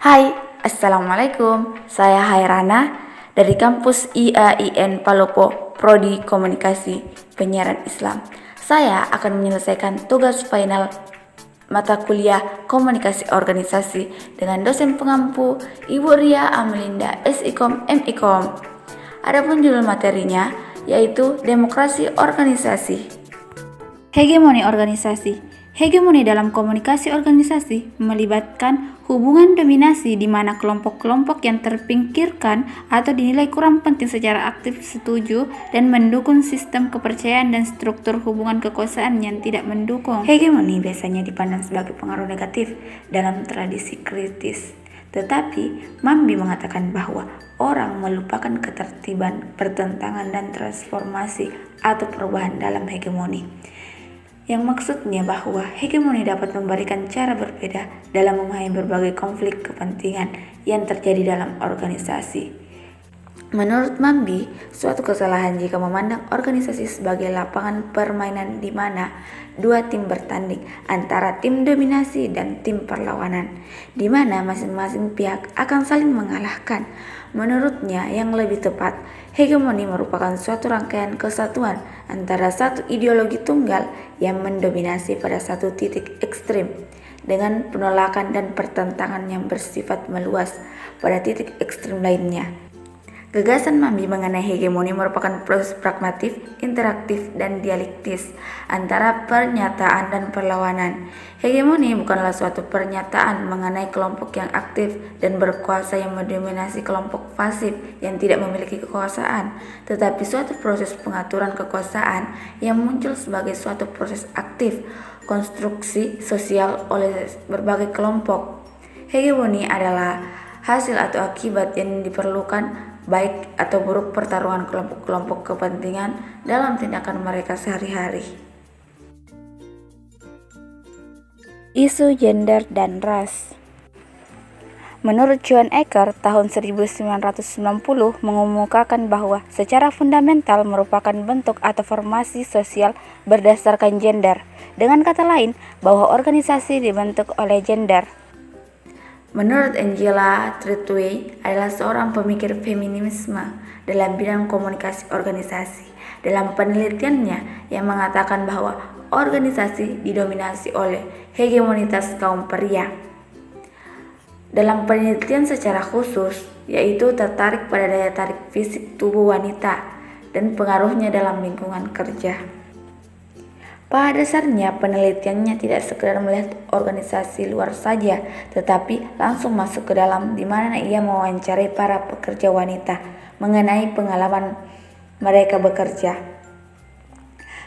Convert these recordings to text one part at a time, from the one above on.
Hai, Assalamualaikum. Saya Hairana dari kampus IAIN Palopo, Prodi Komunikasi Penyiaran Islam. Saya akan menyelesaikan tugas final mata kuliah Komunikasi Organisasi dengan dosen pengampu Ibu Ria Amelinda SIKOM MIKOM. Adapun judul materinya yaitu Demokrasi Organisasi. Hegemoni organisasi. Hegemoni dalam komunikasi organisasi melibatkan hubungan dominasi di mana kelompok-kelompok yang terpinggirkan atau dinilai kurang penting secara aktif setuju dan mendukung sistem kepercayaan dan struktur hubungan kekuasaan yang tidak mendukung. Hegemoni biasanya dipandang sebagai pengaruh negatif dalam tradisi kritis. Tetapi, Mambi mengatakan bahwa orang melupakan ketertiban, pertentangan, dan transformasi atau perubahan dalam hegemoni. Yang maksudnya bahwa hegemoni dapat memberikan cara berbeda dalam memahami berbagai konflik kepentingan yang terjadi dalam organisasi. Menurut Mambi, suatu kesalahan jika memandang organisasi sebagai lapangan permainan di mana dua tim bertanding antara tim dominasi dan tim perlawanan, di mana masing-masing pihak akan saling mengalahkan. Menurutnya, yang lebih tepat, hegemoni merupakan suatu rangkaian kesatuan antara satu ideologi tunggal yang mendominasi pada satu titik ekstrim dengan penolakan dan pertentangan yang bersifat meluas pada titik ekstrim lainnya. Gagasan Mambi mengenai hegemoni merupakan proses pragmatif, interaktif, dan dialektis antara pernyataan dan perlawanan. Hegemoni bukanlah suatu pernyataan mengenai kelompok yang aktif dan berkuasa yang mendominasi kelompok pasif yang tidak memiliki kekuasaan, tetapi suatu proses pengaturan kekuasaan yang muncul sebagai suatu proses aktif, konstruksi sosial oleh berbagai kelompok. Hegemoni adalah hasil atau akibat yang diperlukan baik atau buruk pertarungan kelompok-kelompok kepentingan dalam tindakan mereka sehari-hari. Isu gender dan ras. Menurut John Ecker, tahun 1990 mengemukakan bahwa secara fundamental merupakan bentuk atau formasi sosial berdasarkan gender. Dengan kata lain, bahwa organisasi dibentuk oleh gender. Menurut Angela Trethewey adalah seorang pemikir feminisme dalam bidang komunikasi organisasi. Dalam penelitiannya yang mengatakan bahwa organisasi didominasi oleh hegemonitas kaum pria. Dalam penelitian secara khusus, yaitu tertarik pada daya tarik fisik tubuh wanita dan pengaruhnya dalam lingkungan kerja. Pada dasarnya, penelitiannya tidak sekedar melihat organisasi luar saja, tetapi langsung masuk ke dalam, di mana ia mewawancarai para pekerja wanita mengenai pengalaman mereka bekerja.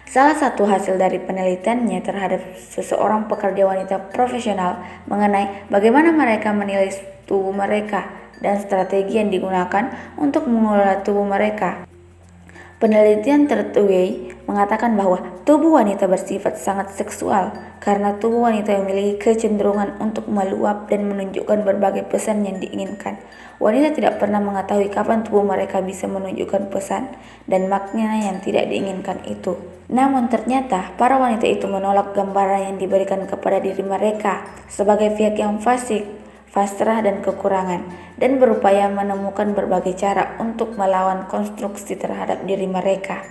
Salah satu hasil dari penelitiannya terhadap seseorang pekerja wanita profesional mengenai bagaimana mereka menilai tubuh mereka dan strategi yang digunakan untuk mengelola tubuh mereka. Penelitian Trethewey mengatakan bahwa tubuh wanita bersifat sangat seksual karena tubuh wanita memiliki kecenderungan untuk meluap dan menunjukkan berbagai pesan yang diinginkan. Wanita tidak pernah mengetahui kapan tubuh mereka bisa menunjukkan pesan dan makna yang tidak diinginkan itu. Namun ternyata para wanita itu menolak gambaran yang diberikan kepada diri mereka sebagai pihak yang fasik, pasrah dan kekurangan, dan berupaya menemukan berbagai cara untuk melawan konstruksi terhadap diri mereka.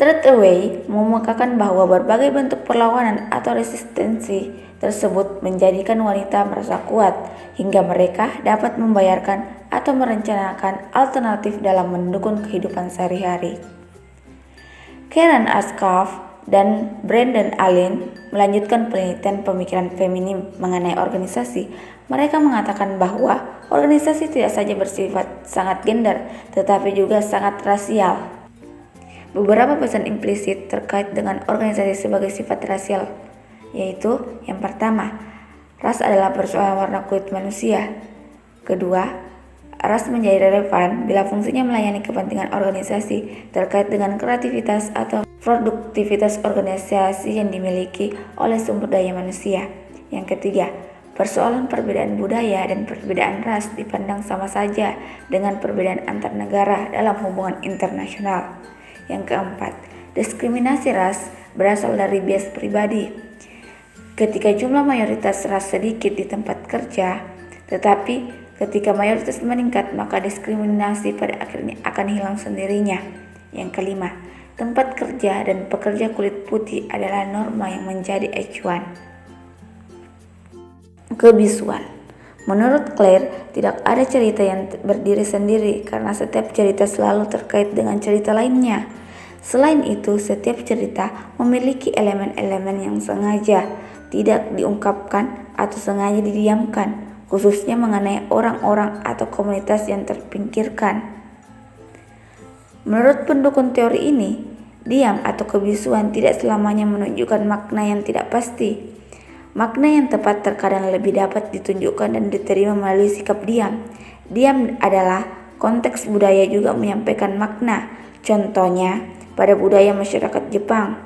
Trethewey mengemukakan bahwa berbagai bentuk perlawanan atau resistensi tersebut menjadikan wanita merasa kuat hingga mereka dapat membayarkan atau merencanakan alternatif dalam mendukung kehidupan sehari-hari. Karen Askov dan Brandon Allen melanjutkan penelitian pemikiran feminim mengenai organisasi. Mereka mengatakan bahwa organisasi tidak saja bersifat sangat gender, tetapi juga sangat rasial. Beberapa pesan implisit terkait dengan organisasi sebagai sifat rasial, yaitu yang pertama, ras adalah persoalan warna kulit manusia. Kedua, ras menjadi relevan bila fungsinya melayani kepentingan organisasi terkait dengan kreativitas atau produktivitas organisasi yang dimiliki oleh sumber daya manusia. Yang ketiga, persoalan perbedaan budaya dan perbedaan ras dipandang sama saja dengan perbedaan antar negara dalam hubungan internasional. Yang keempat, diskriminasi ras berasal dari bias pribadi. ketika jumlah mayoritas ras sedikit di tempat kerja, tetapi ketika mayoritas meningkat, maka diskriminasi pada akhirnya akan hilang sendirinya. Yang kelima, tempat kerja dan pekerja kulit putih adalah norma yang menjadi acuan. Kebisuan. Menurut Claire, tidak ada cerita yang berdiri sendiri karena setiap cerita selalu terkait dengan cerita lainnya. Selain itu, setiap cerita memiliki elemen-elemen yang sengaja tidak diungkapkan atau sengaja didiamkan, khususnya mengenai orang-orang atau komunitas yang terpinggirkan. Menurut pendukung teori ini, diam atau kebisuan tidak selamanya menunjukkan makna yang tidak pasti. Makna yang tepat terkadang lebih dapat ditunjukkan dan diterima melalui sikap diam. Diam adalah konteks budaya juga menyampaikan makna. Contohnya, pada budaya masyarakat Jepang.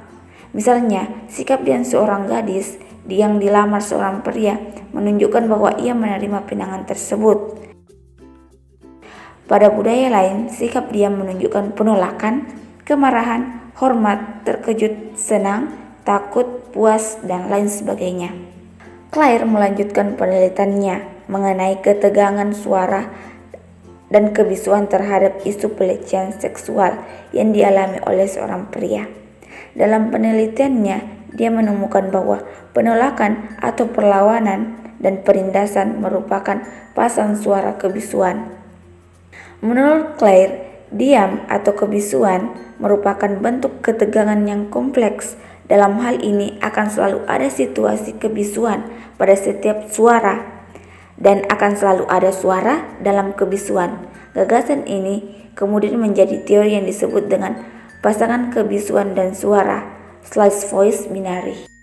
Misalnya, sikap diam seorang gadis yang dilamar seorang pria menunjukkan bahwa ia menerima pinangan tersebut. Pada budaya lain, sikap diam menunjukkan penolakan, kemarahan, hormat, terkejut, senang, takut, puas, dan lain sebagainya. Claire melanjutkan penelitiannya mengenai ketegangan suara dan kebisuan terhadap isu pelecehan seksual yang dialami oleh seorang pria. Dalam penelitiannya, dia menemukan bahwa penolakan atau perlawanan dan perindasan merupakan pasang suara kebisuan. Menurut Claire, diam atau kebisuan merupakan bentuk ketegangan yang kompleks. Dalam hal ini akan selalu ada situasi kebisuan pada setiap suara dan akan selalu ada suara dalam kebisuan. Gagasan ini kemudian menjadi teori yang disebut dengan pasangan kebisuan dan suara, slice voice binary.